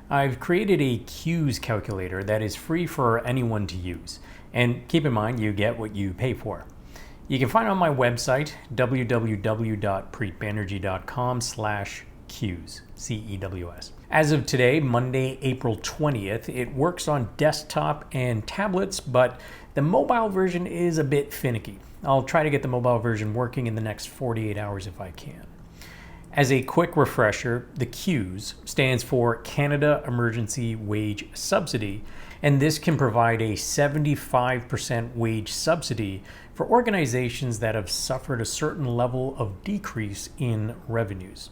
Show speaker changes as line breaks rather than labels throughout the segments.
I've created a CEWS calculator that is free for anyone to use. And keep in mind, you get what you pay for. You can find it on my website, www.preetbanerjee.com/CEWS, CEWS. As of today, Monday, April 20th, it works on desktop and tablets, but the mobile version is a bit finicky. I'll try to get the mobile version working in the next 48 hours if I can. As a quick refresher, the CEWS stands for Canada Emergency Wage Subsidy, and this can provide a 75% wage subsidy for organizations that have suffered a certain level of decrease in revenues.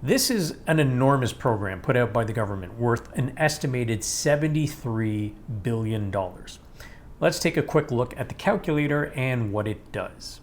This is an enormous program put out by the government worth an estimated $73 billion. Let's take a quick look at the calculator and what it does.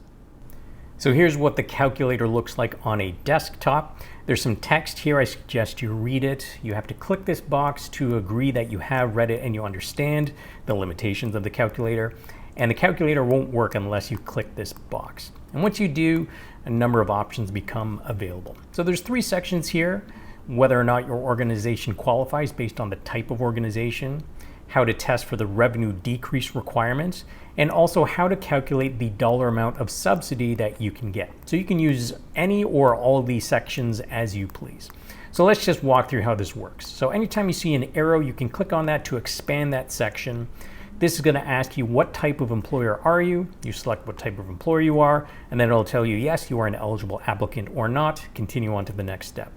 So here's what the calculator looks like on a desktop. There's some text here. I suggest you read it. You have to click this box to agree that you have read it and you understand the limitations of the calculator. And the calculator won't work unless you click this box. And once you do, a number of options become available. So there's 3 sections here: whether or not your organization qualifies based on the type of organization, how to test for the revenue decrease requirements, and also how to calculate the dollar amount of subsidy that you can get. So you can use any or all of these sections as you please. So let's just walk through how this works. So anytime you see an arrow, you can click on that to expand that section. This is going to ask you, what type of employer are you? You select what type of employer you are, and then it'll tell you, yes, you are an eligible applicant or not. Continue on to the next step.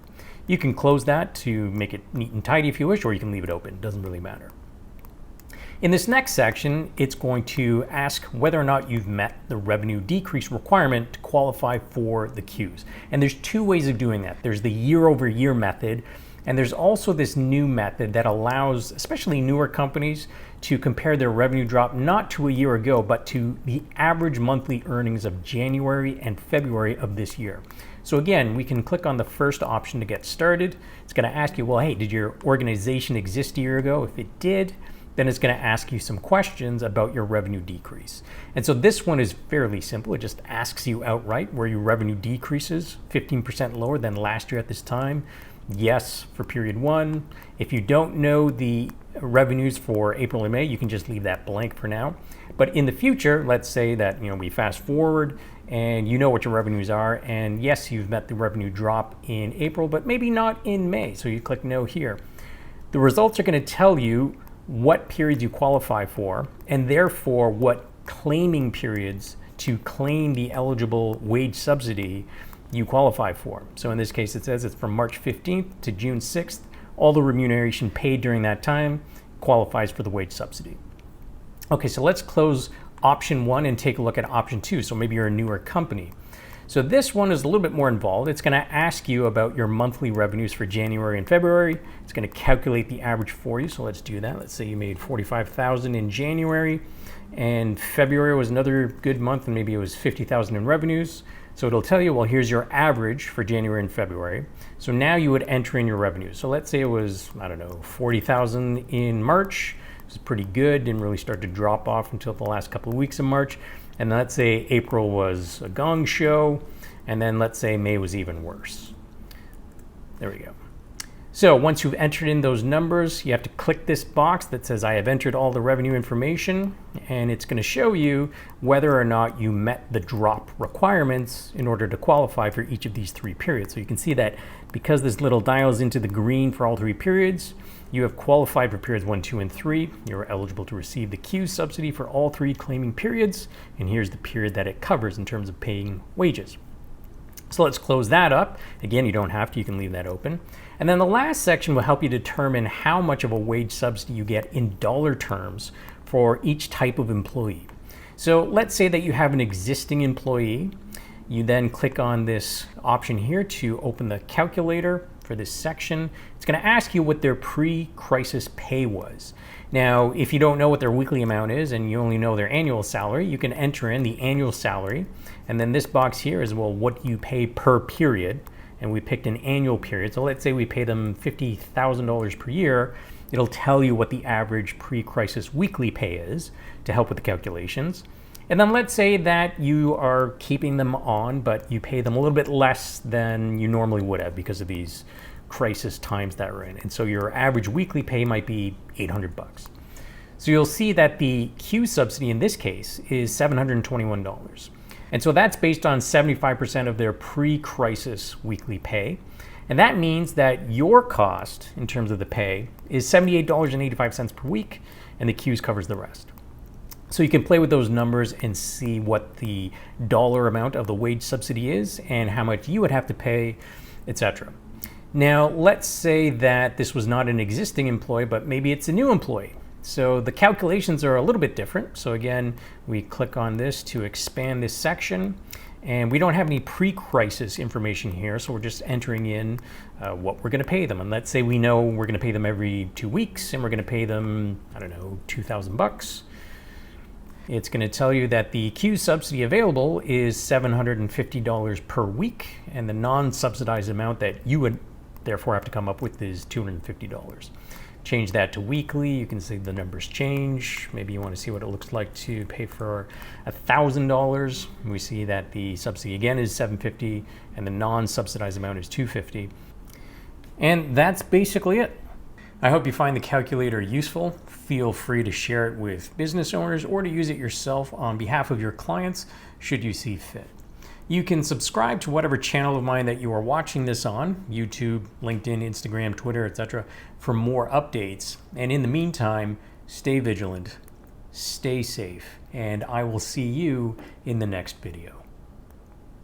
You can close that to make it neat and tidy if you wish, or you can leave it open. It doesn't really matter. In this next section, it's going to ask whether or not you've met the revenue decrease requirement to qualify for the CEWS. And there's 2 ways of doing that. There's the year-over-year method, and there's also this new method that allows, especially newer companies, to compare their revenue drop not to a year ago, but to the average monthly earnings of January and February of this year. So again, we can click on the first option to get started. It's going to ask you, well, hey, did your organization exist a year ago? If it did, then it's going to ask you some questions about your revenue decrease. And so this one is fairly simple. It just asks you outright where your revenue decreases 15% lower than last year at this time. Yes, for period 1. If you don't know the revenues for April and May, you can just leave that blank for now. But in the future, let's say that we fast forward and you know what your revenues are, and yes, you've met the revenue drop in April, but maybe not in May. So you click no here. The results are going to tell you what periods you qualify for, and therefore what claiming periods to claim the eligible wage subsidy you qualify for. So in this case, it says it's from March 15th to June 6th. All the remuneration paid during that time qualifies for the wage subsidy. Okay, so let's close option 1 and take a look at option 2. So maybe you're a newer company. So this one is a little bit more involved. It's going to ask you about your monthly revenues for January and February. It's going to calculate the average for you. So let's do that. Let's say you made $45,000 in January, and February was another good month, and maybe it was $50,000 in revenues. So it'll tell you, well, here's your average for January and February. So now you would enter in your revenues. So let's say it was, I don't know, $40,000 in March. It was pretty good. Didn't really start to drop off until the last couple of weeks of March. And let's say April was a gong show, and then let's say May was even worse. There we go. So once you've entered in those numbers, you have to click this box that says I have entered all the revenue information, and it's going to show you whether or not you met the drop requirements in order to qualify for each of these 3 periods. So you can see that because this little dial is into the green for all 3 periods, you have qualified for periods 1, 2, and 3. You're eligible to receive the CEWS subsidy for all 3 claiming periods, and here's the period that it covers in terms of paying wages. So let's close that up. Again, you don't have to, you can leave that open. And then the last section will help you determine how much of a wage subsidy you get in dollar terms for each type of employee. So let's say that you have an existing employee. You then click on this option here to open the calculator for this section. It's going to ask you what their pre-crisis pay was. Now, if you don't know what their weekly amount is and you only know their annual salary, you can enter in the annual salary. And then this box here is, well, what do you pay per period? And we picked an annual period. So let's say we pay them $50,000 per year. It'll tell you what the average pre-crisis weekly pay is to help with the calculations. And then let's say that you are keeping them on, but you pay them a little bit less than you normally would have because of these crisis times that we're in. And so your average weekly pay might be $800. So you'll see that the CEWS subsidy in this case is $721. And so that's based on 75% of their pre-crisis weekly pay. And that means that your cost in terms of the pay is $78.85 per week, and the CEWS covers the rest. So you can play with those numbers and see what the dollar amount of the wage subsidy is and how much you would have to pay, etc. Now, let's say that this was not an existing employee, but maybe it's a new employee. So the calculations are a little bit different. So again, we click on this to expand this section, and we don't have any pre-crisis information here. So we're just entering in what we're going to pay them. And let's say we know we're going to pay them every 2 weeks, and we're going to pay them, I don't know, $2,000. It's going to tell you that the CEWS subsidy available is $750 per week, and the non-subsidized amount that you would therefore have to come up with is $250. Change that to weekly. You can see the numbers change. Maybe you want to see what it looks like to pay for $1,000. We see that the subsidy again is $750 and the non-subsidized amount is $250. And that's basically it. I hope you find the calculator useful. Feel free to share it with business owners or to use it yourself on behalf of your clients should you see fit. You can subscribe to whatever channel of mine that you are watching this on, YouTube, LinkedIn, Instagram, Twitter, etc., for more updates. And in the meantime, stay vigilant, stay safe, and I will see you in the next video.